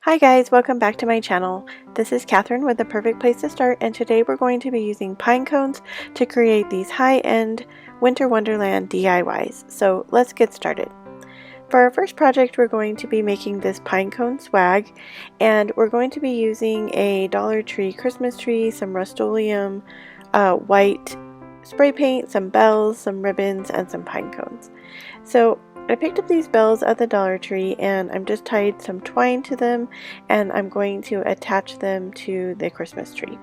Hi guys, welcome back to my channel. This is Catherine with The Perfect Place to Start, and today we're going to be using pine cones to create these high-end Winter Wonderland DIYs. So let's get started. For our first project, we're going to be making this Pinecone Swag, and we're going to be using a Dollar Tree Christmas tree, some Rust-Oleum white spray paint, some bells, some ribbons, and some pine cones. So I picked up these bells at the Dollar Tree and I'm just tied some twine to them, and I'm going to attach them to the Christmas tree.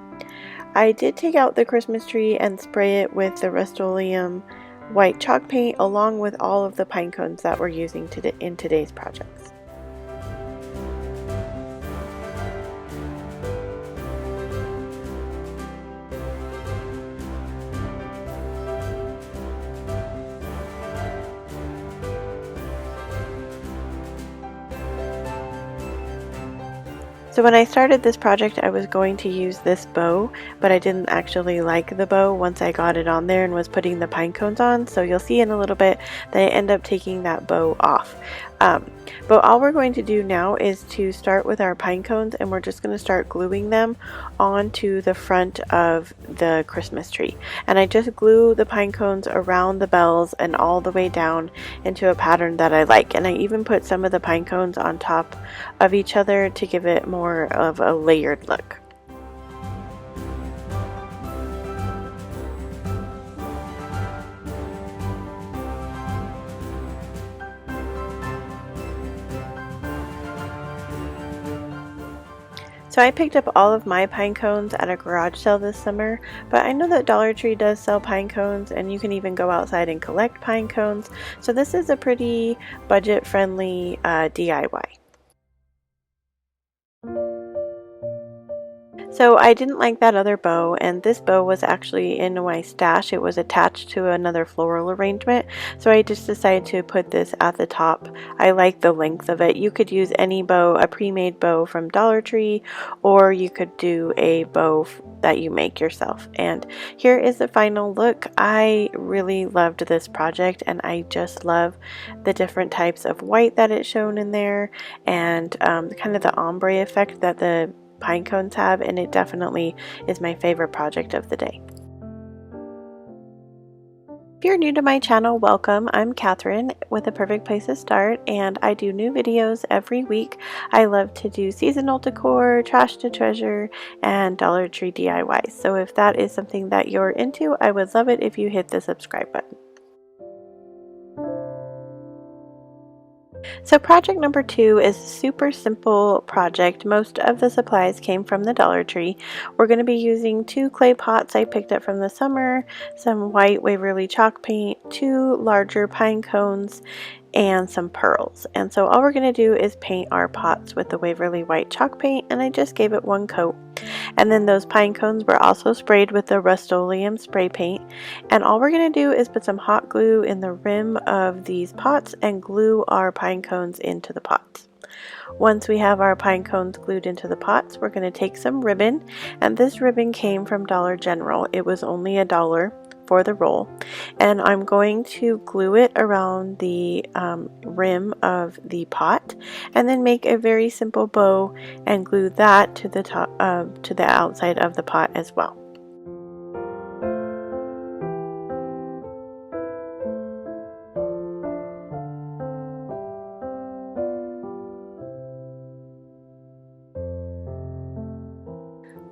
I did take out the Christmas tree and spray it with the Rust-Oleum white chalk paint along with all of the pine cones that we're using in today's projects. So when I started this project, I was going to use this bow, but I didn't actually like the bow once I got it on there and was putting the pine cones on. So you'll see in a little bit that I end up taking that bow off. But all we're going to do now is to start with our pine cones, and we're just going to start gluing them onto the front of the Christmas tree. And I just glue the pine cones around the bells and all the way down into a pattern that I like. And I even put some of the pine cones on top of each other to give it more of a layered look. So I picked up all of my pine cones at a garage sale this summer, but I know that Dollar Tree does sell pine cones, and you can even go outside and collect pine cones. So this is a pretty budget-friendly DIY. So I didn't like that other bow, and this bow was actually in my stash. It was attached to another floral arrangement, so I just decided to put this at the top. I like the length of it. You could use any bow, a pre-made bow from Dollar Tree, or you could do a bow that you make yourself. And here is the final look. I really loved this project, and I just love the different types of white that it's shown in there, and kind of the ombre effect that the pine cones have, and it definitely is my favorite project of the day. If you're new to my channel, welcome. I'm Catherine with A Perfect Place to Start, and I do new videos every week. I love to do seasonal decor, trash to treasure, and Dollar Tree DIYs. So if that is something that you're into, I would love it if you hit the subscribe button. So project number 2 is a super simple project. Most of the supplies came from the Dollar Tree. We're going to be using 2 clay pots I picked up from the summer, some white Waverly chalk paint, 2 larger pine cones, and some pearls. And so all we're going to do is paint our pots with the Waverly white chalk paint, and I just gave it one coat. And then those pine cones were also sprayed with the Rust-Oleum spray paint. And all we're going to do is put some hot glue in the rim of these pots and glue our pine cones into the pots. Once we have our pine cones glued into the pots, we're going to take some ribbon, and this ribbon came from Dollar General. It was only $1 for the roll, and I'm going to glue it around the rim of the pot, and then make a very simple bow and glue that to the top to the outside of the pot as well.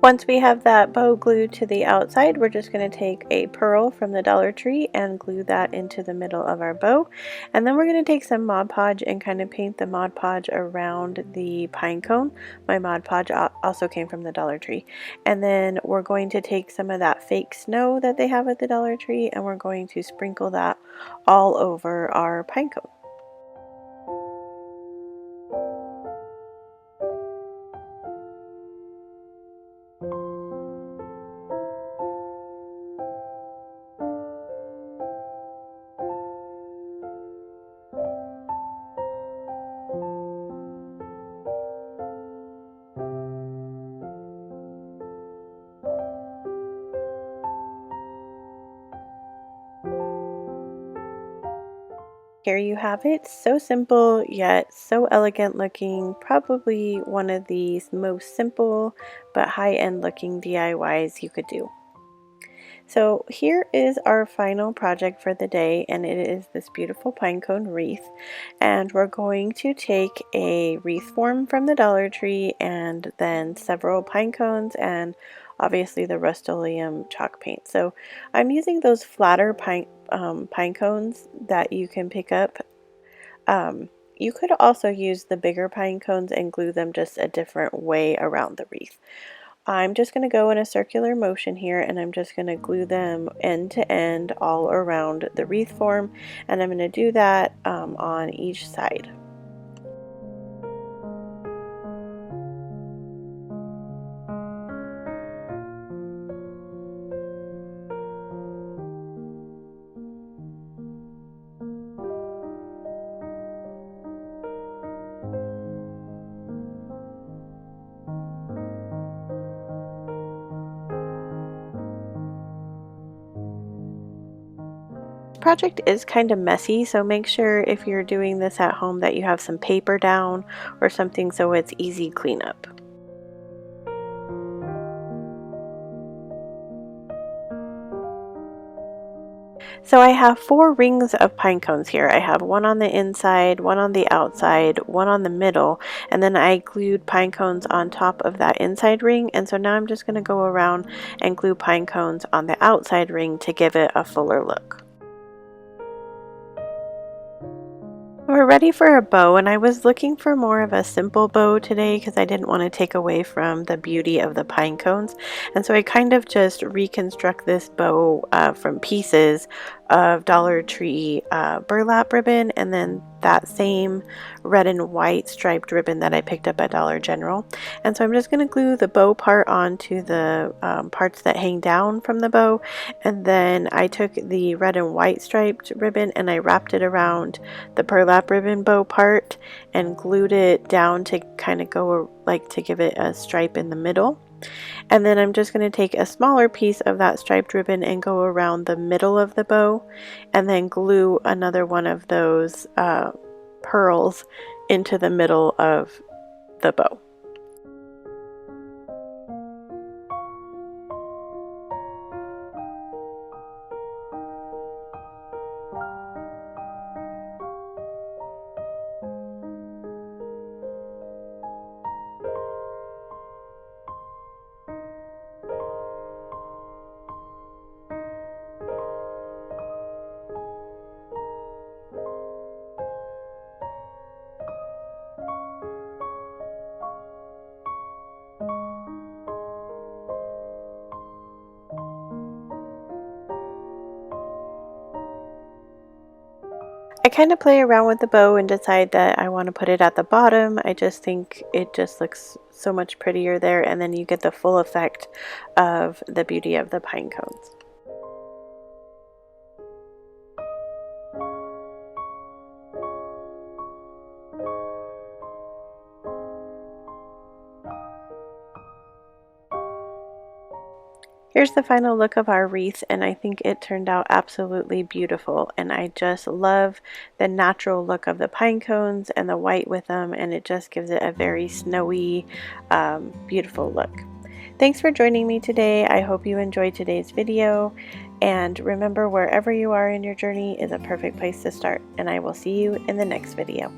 Once we have that bow glued to the outside, we're just going to take a pearl from the Dollar Tree and glue that into the middle of our bow. And then we're going to take some Mod Podge and kind of paint the Mod Podge around the pine cone. My Mod Podge also came from the Dollar Tree. And then we're going to take some of that fake snow that they have at the Dollar Tree, and we're going to sprinkle that all over our pine cone. Here you have it, so simple yet so elegant looking, probably one of the most simple but high-end looking DIYs you could do. So here is our final project for the day, and it is this beautiful pinecone wreath. And we're going to take a wreath form from the Dollar Tree and then several pine cones and obviously the Rust-Oleum chalk paint. So I'm using those flatter pine cones that you can pick up. You could also use the bigger pine cones and glue them just a different way around the wreath. I'm just going to go in a circular motion here, and I'm just going to glue them end to end all around the wreath form, and I'm going to do that on each side. Project is kind of messy, so make sure if you're doing this at home that you have some paper down or something so it's easy cleanup. So I have 4 rings of pine cones here. I have one on the inside, one on the outside, one on the middle, and then I glued pine cones on top of that inside ring. And so now I'm just going to go around and glue pine cones on the outside ring to give it a fuller look. We're ready for a bow, and I was looking for more of a simple bow today because I didn't want to take away from the beauty of the pine cones. And so I kind of just reconstruct this bow from pieces of Dollar Tree burlap ribbon, and then that same red and white striped ribbon that I picked up at Dollar General. And so I'm just going to glue the bow part onto the parts that hang down from the bow, and then I took the red and white striped ribbon and I wrapped it around the burlap ribbon bow part and glued it down to kind of go like to give it a stripe in the middle. And then I'm just going to take a smaller piece of that striped ribbon and go around the middle of the bow and then glue another one of those pearls into the middle of the bow. I kind of play around with the bow and decide that I want to put it at the bottom. I just think it just looks so much prettier there, and then you get the full effect of the beauty of the pine cones. Here's the final look of our wreath, and I think it turned out absolutely beautiful, and I just love the natural look of the pine cones and the white with them, and it just gives it a very snowy, beautiful look. Thanks for joining me today. I hope you enjoyed today's video, and remember, wherever you are in your journey is a perfect place to start, and I will see you in the next video.